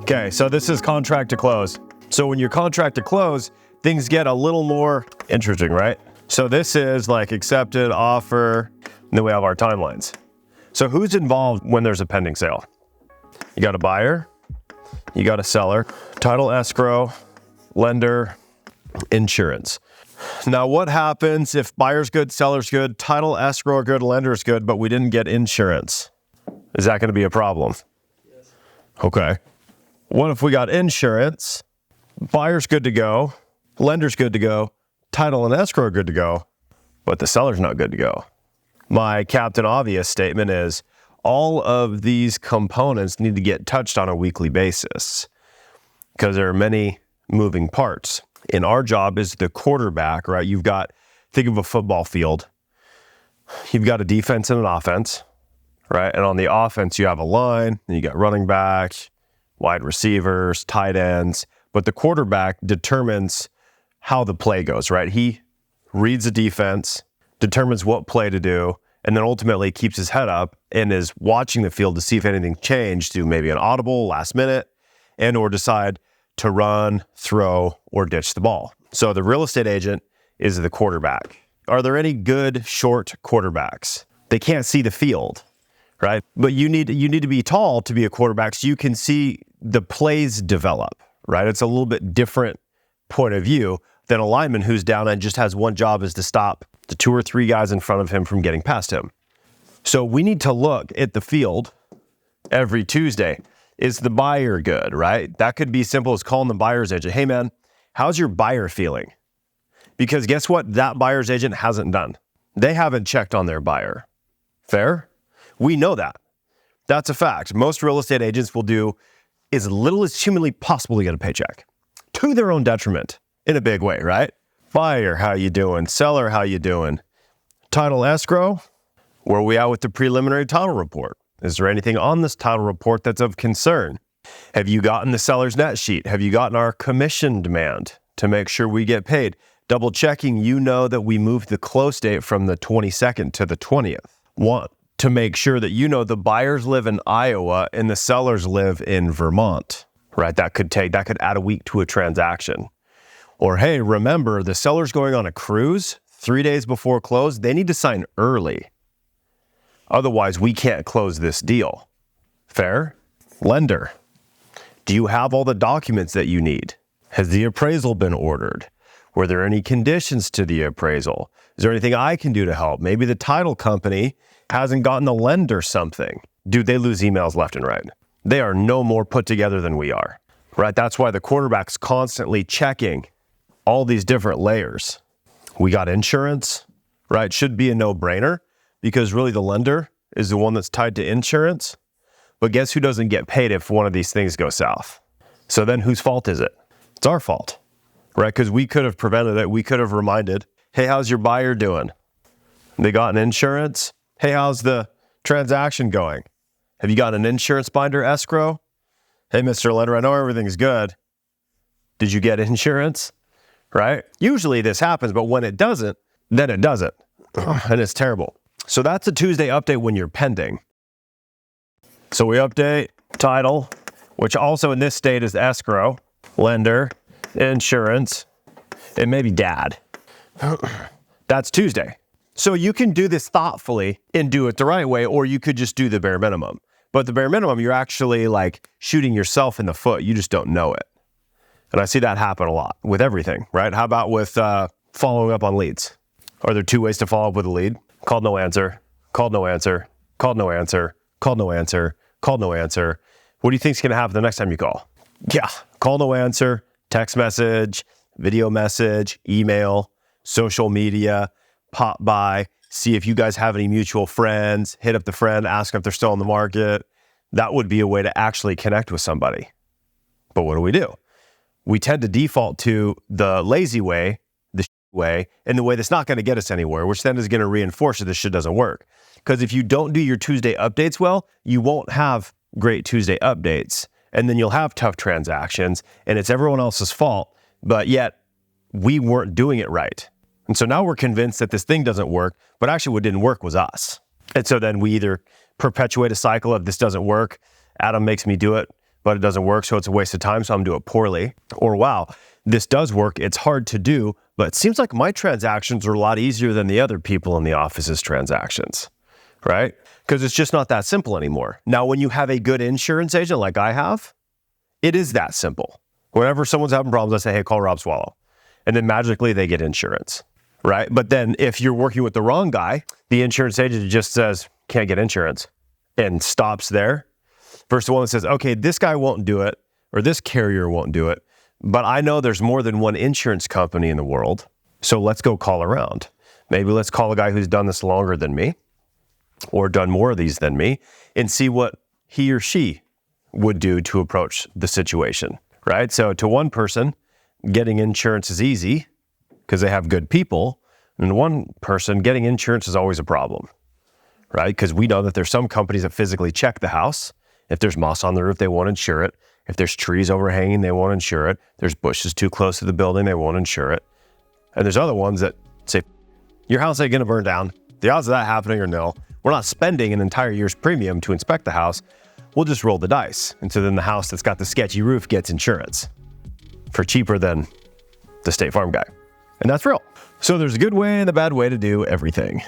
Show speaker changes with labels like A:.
A: Okay, so this is contract to close. So when you're contract to close, things get a little more interesting, right? So this is like accepted, offer, and then we have our timelines. So who's involved when there's a pending sale? You got a buyer, you got a seller, title escrow, lender, insurance. Now what happens if buyer's good, seller's good, title escrow are good, lender's good, but we didn't get insurance? Is that gonna be a problem?
B: Yes.
A: Okay. What if we got insurance, buyer's good to go, lender's good to go, title and escrow are good to go, but the seller's not good to go? My Captain Obvious statement is all of these components need to get touched on a weekly basis because there are many moving parts. And our job is the quarterback, right? Think of a football field. You've got a defense and an offense, right? And on the offense, you have a line, and you got running backs, wide receivers, tight ends. But the quarterback determines how the play goes, right? He reads the defense, determines what play to do, and then ultimately keeps his head up and is watching the field to see if anything changed to maybe an audible last minute and or decide to run, throw, or ditch the ball. So the real estate agent is the quarterback. Are there any good short quarterbacks? They can't see the field, right? But you need to be tall to be a quarterback so you can see the plays develop, right? It's a little bit different point of view than a lineman who's down and just has one job is to stop the 2 or 3 guys in front of him from getting past him. So we need to look at the field every Tuesday. Is the buyer good, right? That could be simple as calling the buyer's agent. Hey man, how's your buyer feeling? Because guess what that buyer's agent hasn't done? They haven't checked on their buyer. Fair? We know that. That's a fact. Most real estate agents will do as little as humanly possible to get a paycheck to their own detriment in a big way, right? Buyer, how you doing? Seller, how you doing? Title escrow, where are we at with the preliminary title report? Is there anything on this title report that's of concern? Have you gotten the seller's net sheet? Have you gotten our commission demand to make sure we get paid? Double checking, you know that we moved the close date from the 22nd to the 20th. Want to make sure that you know the buyers live in Iowa and the sellers live in Vermont, right? That could add a week to a transaction. Or hey, remember the seller's going on a cruise 3 days before close. They need to sign early. Otherwise, we can't close this deal. Fair? Lender, do you have all the documents that you need? Has the appraisal been ordered? Were there any conditions to the appraisal? Is there anything I can do to help? Maybe the title company hasn't gotten the lender something. Dude, they lose emails left and right. They are no more put together than we are, right? That's why the quarterback's constantly checking all these different layers. We got insurance, right? Should be a no-brainer because really the lender is the one that's tied to insurance. But guess who doesn't get paid if one of these things goes south? So then whose fault is it? It's our fault, right? Because we could have prevented it. We could have reminded, hey, how's your buyer doing? They got an insurance? Hey, how's the transaction going? Have you got an insurance binder escrow? Hey, Mr. Lender, I know everything's good. Did you get insurance? Right? Usually this happens, but when it doesn't, then it doesn't. And it's terrible. So that's a Tuesday update when you're pending. So we update title, which also in this state is escrow, lender, insurance, and maybe dad. That's Tuesday. So you can do this thoughtfully and do it the right way, or you could just do the bare minimum. But the bare minimum, you're actually like shooting yourself in the foot. You just don't know it. And I see that happen a lot with everything, right? How about with following up on leads? Are there 2 ways to follow up with a lead? Called, no answer. Called, no answer. Called, no answer. Called, no answer. Called, no answer. What do you think is going to happen the next time you call? Yeah, call, no answer, text message, video message, email, social media, pop by, see if you guys have any mutual friends, hit up the friend, ask if they're still on the market. That would be a way to actually connect with somebody. But what do? We tend to default to the lazy way, the way, and the way that's not going to get us anywhere, which then is going to reinforce that this shit doesn't work. Because if you don't do your Tuesday updates well, you won't have great Tuesday updates. And then you'll have tough transactions, and it's everyone else's fault, but yet we weren't doing it right. And so now we're convinced that this thing doesn't work, but actually what didn't work was us. And so then we either perpetuate a cycle of this doesn't work, Adam makes me do it, but it doesn't work, so it's a waste of time, so I'm doing it poorly. Or wow, this does work, it's hard to do, but it seems like my transactions are a lot easier than the other people in the office's transactions, right? Because it's just not that simple anymore. Now, when you have a good insurance agent like I have, it is that simple. Whenever someone's having problems, I say, hey, call Rob Swallow. And then magically they get insurance, right? But then if you're working with the wrong guy, the insurance agent just says, can't get insurance, and stops there. Versus the one that says, okay, this guy won't do it, or this carrier won't do it, but I know there's more than one insurance company in the world, so let's go call around. Maybe let's call a guy who's done this longer than me, or done more of these than me, and see what he or she would do to approach the situation, right? So to one person, getting insurance is easy because they have good people, and one person, getting insurance is always a problem, right? Because we know that there's some companies that physically check the house. If there's moss on the roof, they won't insure it. If there's trees overhanging, they won't insure it. There's bushes too close to the building, they won't insure it. And there's other ones that say, your house ain't gonna burn down. The odds of that happening are nil. We're not spending an entire year's premium to inspect the house. We'll just roll the dice. And so then the house that's got the sketchy roof gets insurance for cheaper than the State Farm guy. And that's real. So there's a good way and a bad way to do everything.